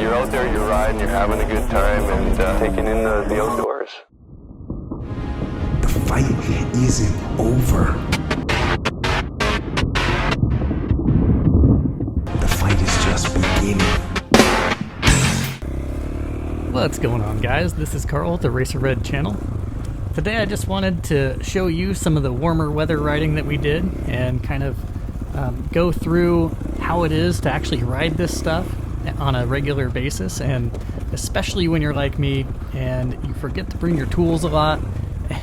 you're out there, you're riding, you're having a good time, and taking in the outdoors. The fight isn't over. The fight is just beginning. What's going on, guys? This is Carl with the Racer Red channel. Today I just wanted to show you some of the warmer weather riding that we did and kind of go through how it is to actually ride this stuff on a regular basis, and especially when you're like me and you forget to bring your tools a lot.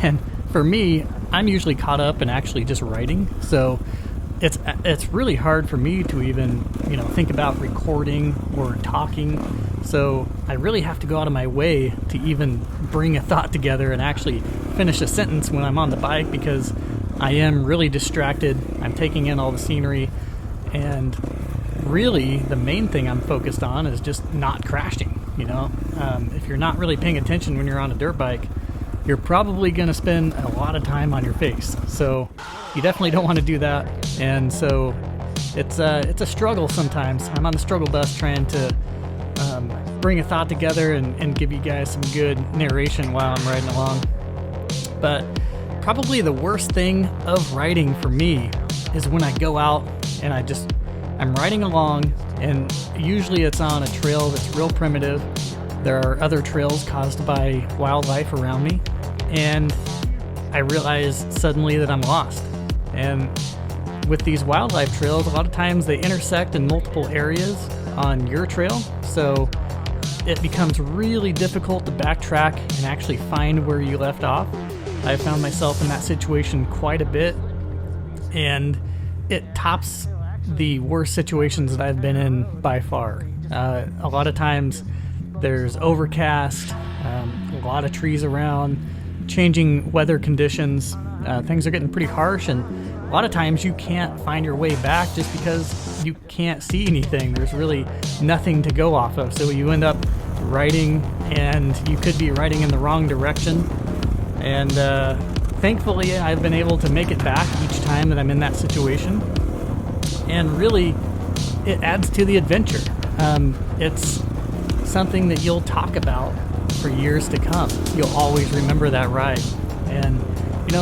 And for me, I'm usually caught up in actually just riding, so it's really hard for me to even think about recording or talking. So I really have to go out of my way to even bring a thought together and actually finish a sentence when I'm on the bike, because I am really distracted. I'm taking in all the scenery, and really the main thing I'm focused on is just not crashing. If you're not really paying attention when you're on a dirt bike, you're probably going to spend a lot of time on your face. So you definitely don't want to do that. And so it's a struggle sometimes. I'm on the struggle bus trying to bring a thought together and give you guys some good narration while I'm riding along. But probably the worst thing of riding for me is when I go out and I'm riding along, and usually it's on a trail that's real primitive. There are other trails caused by wildlife around me, and I realize suddenly that I'm lost. And with these wildlife trails, a lot of times they intersect in multiple areas on your trail, so it becomes really difficult to backtrack and actually find where you left off. I found myself in that situation quite a bit, and it tops the worst situations that I've been in by far. A lot of times there's overcast, a lot of trees around, changing weather conditions. Things are getting pretty harsh, and a lot of times you can't find your way back just because you can't see anything. There's really nothing to go off of, so you end up riding, and you could be riding in the wrong direction. And thankfully I've been able to make it back each time that I'm in that situation, and really it adds to the adventure. It's something that you'll talk about for years to come. You'll always remember that ride. And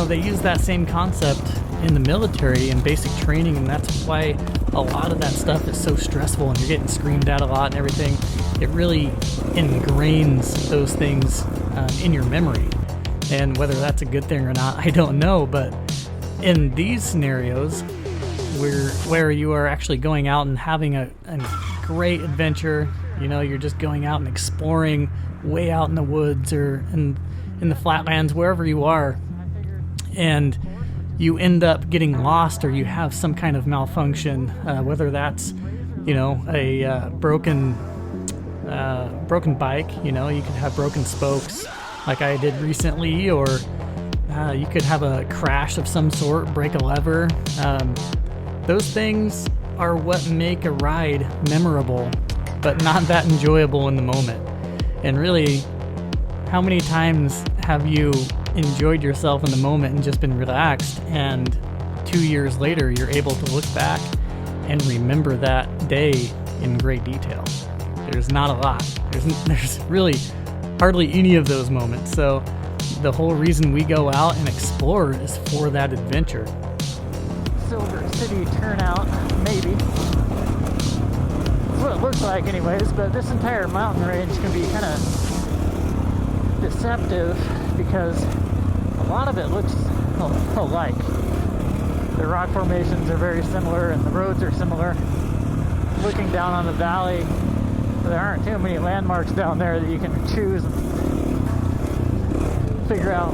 they use that same concept in the military and basic training, and that's why a lot of that stuff is so stressful and you're getting screamed at a lot and everything. It really ingrains those things in your memory. And whether that's a good thing or not, I don't know. But in these scenarios where you are actually going out and having a great adventure, you're just going out and exploring way out in the woods or in the flatlands, wherever you are, and you end up getting lost or you have some kind of malfunction, whether that's a broken bike. You could have broken spokes like I did recently, or you could have a crash of some sort, break a lever. Those things are what make a ride memorable, but not that enjoyable in the moment. And really, how many times have you enjoyed yourself in the moment and just been relaxed, and 2 years later you're able to look back and remember that day in great detail? There's not a lot. There's really hardly any of those moments. So the whole reason we go out and explore is for that adventure. Silver City turnout, maybe. That's what it looks like anyways, but this entire mountain range can be kind of deceptive because a lot of it looks alike. The rock formations are very similar and the roads are similar. Looking down on the valley, there aren't too many landmarks down there that you can choose and figure out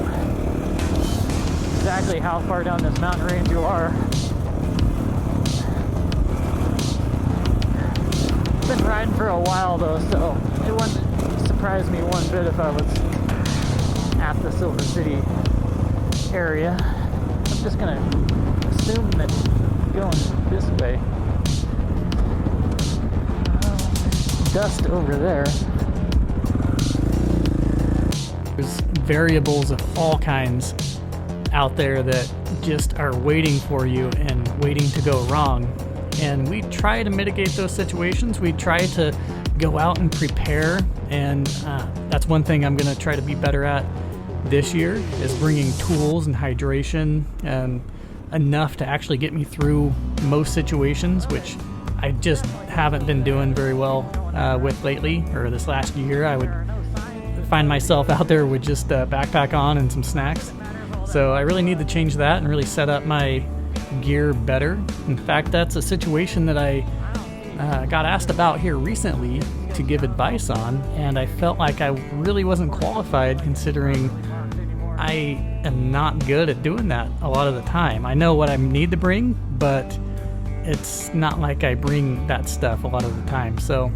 exactly how far down this mountain range you are. Been riding for a while though, so it wouldn't surprise me one bit if I was at the Silver City area. I'm just gonna assume that it's going this way. Dust over there. There's variables of all kinds out there that just are waiting for you and waiting to go wrong. And we try to mitigate those situations. We try to go out and prepare, and that's one thing I'm going to try to be better at this year, is bringing tools and hydration and enough to actually get me through most situations, which I just haven't been doing very well with lately, or this last year. I would find myself out there with just a backpack on and some snacks. So I really need to change that and really set up my gear better. In fact, that's a situation that I got asked about here recently to give advice on, and I felt like I really wasn't qualified, considering I am not good at doing that a lot of the time. I know what I need to bring, but it's not like I bring that stuff a lot of the time. So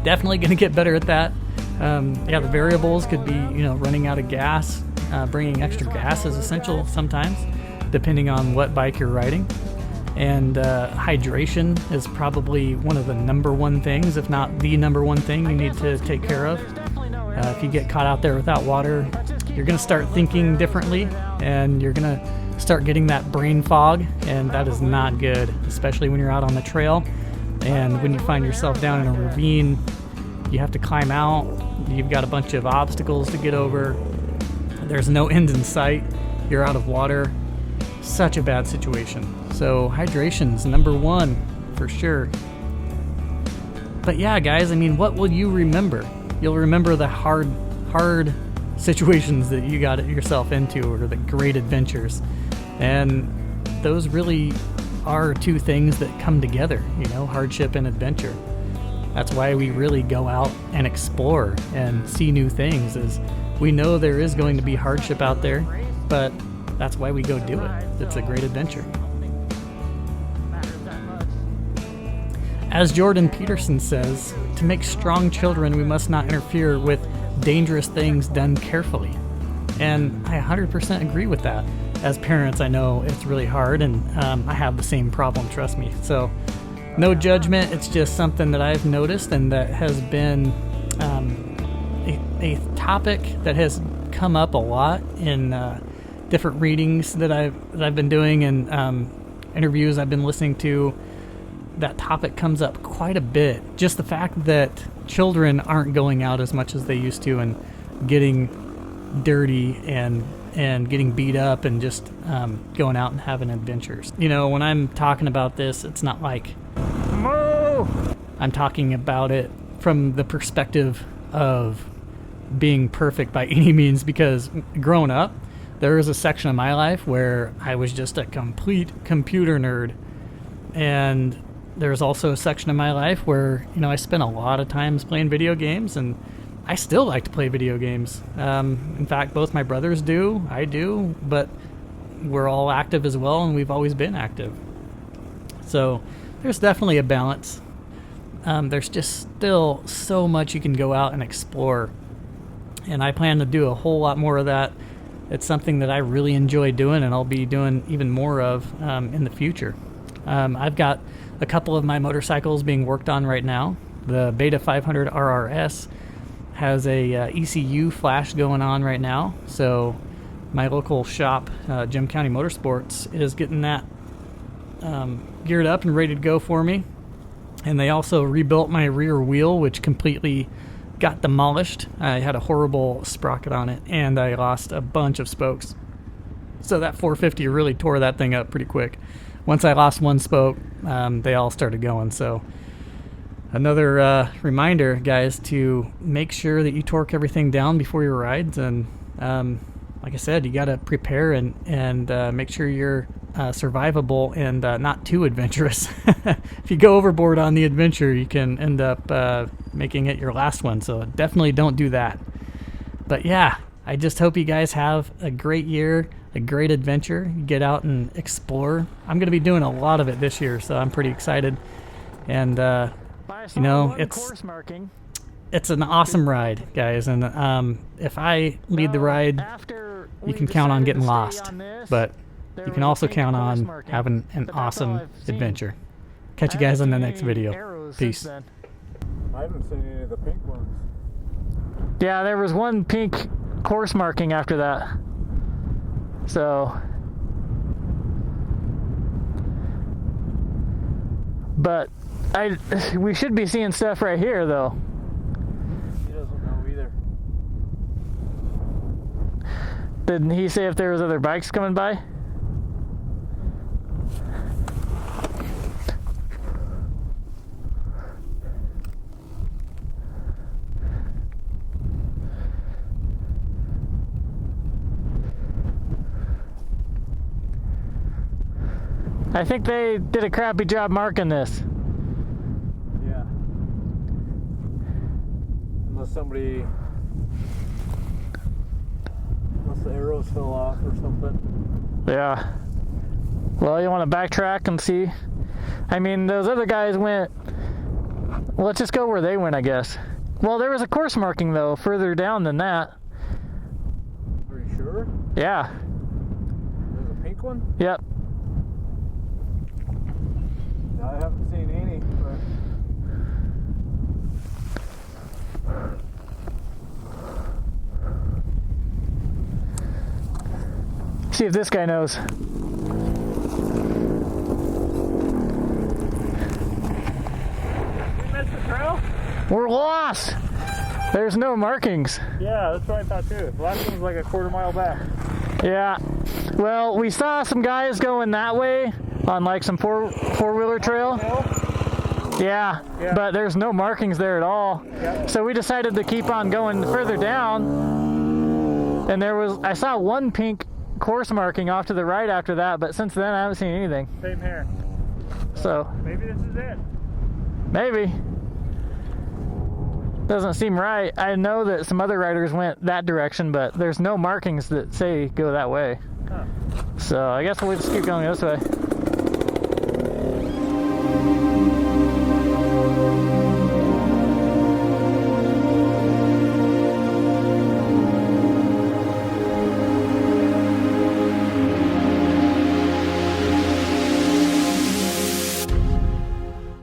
definitely going to get better at that. Yeah, the variables could be, running out of gas. Bringing extra gas is essential sometimes, depending on what bike you're riding. And hydration is probably one of the number one things, if not the number one thing you need to take care of. If you get caught out there without water, you're going to start thinking differently, and you're going to start getting that brain fog, and that is not good, especially when you're out on the trail. And when you find yourself down in a ravine, you have to climb out, you've got a bunch of obstacles to get over, there's no end in sight, you're out of water. Such a bad situation. So hydration's number one for sure. But yeah, guys, what will you remember? You'll remember the hard situations that you got yourself into, or the great adventures. And those really are two things that come together, hardship and adventure. That's why we really go out and explore and see new things, is we know there is going to be hardship out there, but that's why we go do it. It's a great adventure. As Jordan Peterson says, to make strong children, we must not interfere with dangerous things done carefully. And I 100% agree with that. As parents, I know it's really hard, and I have the same problem, trust me. So no judgment, it's just something that I've noticed, and that has been a topic that has come up a lot in different readings that I've been doing, and interviews I've been listening to. That topic comes up quite a bit. Just the fact that children aren't going out as much as they used to, and getting dirty and getting beat up, and just going out and having adventures. When I'm talking about this, it's not like I'm talking about it from the perspective of being perfect by any means, because growing up, there was a section of my life where I was just a complete computer nerd. And there's also a section of my life where, I spent a lot of times playing video games, and I still like to play video games. In fact, both my brothers do, I do, but we're all active as well, and we've always been active. So there's definitely a balance. There's just still so much you can go out and explore, and I plan to do a whole lot more of that. It's something that I really enjoy doing, and I'll be doing even more of in the future. I've got a couple of my motorcycles being worked on right now. The Beta 500 RRS has a ECU flash going on right now, so my local shop, Jim County Motorsports, is getting that geared up and ready to go for me. And they also rebuilt my rear wheel, which completely got demolished. I had a horrible sprocket on it, and I lost a bunch of spokes. So that 450 really tore that thing up pretty quick. Once I lost one spoke, they all started going. So another reminder, guys, to make sure that you torque everything down before your rides. And like I said, you got to prepare and make sure you're survivable and not too adventurous. If you go overboard on the adventure, you can end up making it your last one. So definitely don't do that. But yeah, I just hope you guys have a great year, a great adventure. Get out and explore. I'm going to be doing a lot of it this year, so I'm pretty excited. And it's an awesome ride, guys. And if I lead the ride, you can count on getting lost, but you can also count on having an awesome adventure. Catch you guys on the next video. Peace. I haven't seen any of the pink ones. Yeah, there was one pink course marking after that. So, but we should be seeing stuff right here, though. He doesn't know either. Didn't he say if there was other bikes coming by? I think they did a crappy job marking this. Yeah. Unless the arrows fell off or something. Yeah. Well, you want to backtrack and see? I mean, those other guys went... Well, let's just go where they went, I guess. Well, there was a course marking, though, further down than that. Are you sure? Yeah. There's a pink one? Yep. I haven't seen any, but... See if this guy knows. You missed the trail? We're lost! There's no markings. Yeah, that's what I thought too. The last one was like a quarter mile back. Yeah. Well, we saw some guys going that way on like some four-wheeler trail. Yeah, but there's no markings there at all. Yep. So we decided to keep on going further down. And I saw one pink course marking off to the right after that, but since then I haven't seen anything. Same here. So Maybe this is it. maybe. Doesn't seem right. I know that some other riders went that direction, but there's no markings that say go that way. Huh. So I guess we'll just keep going this way.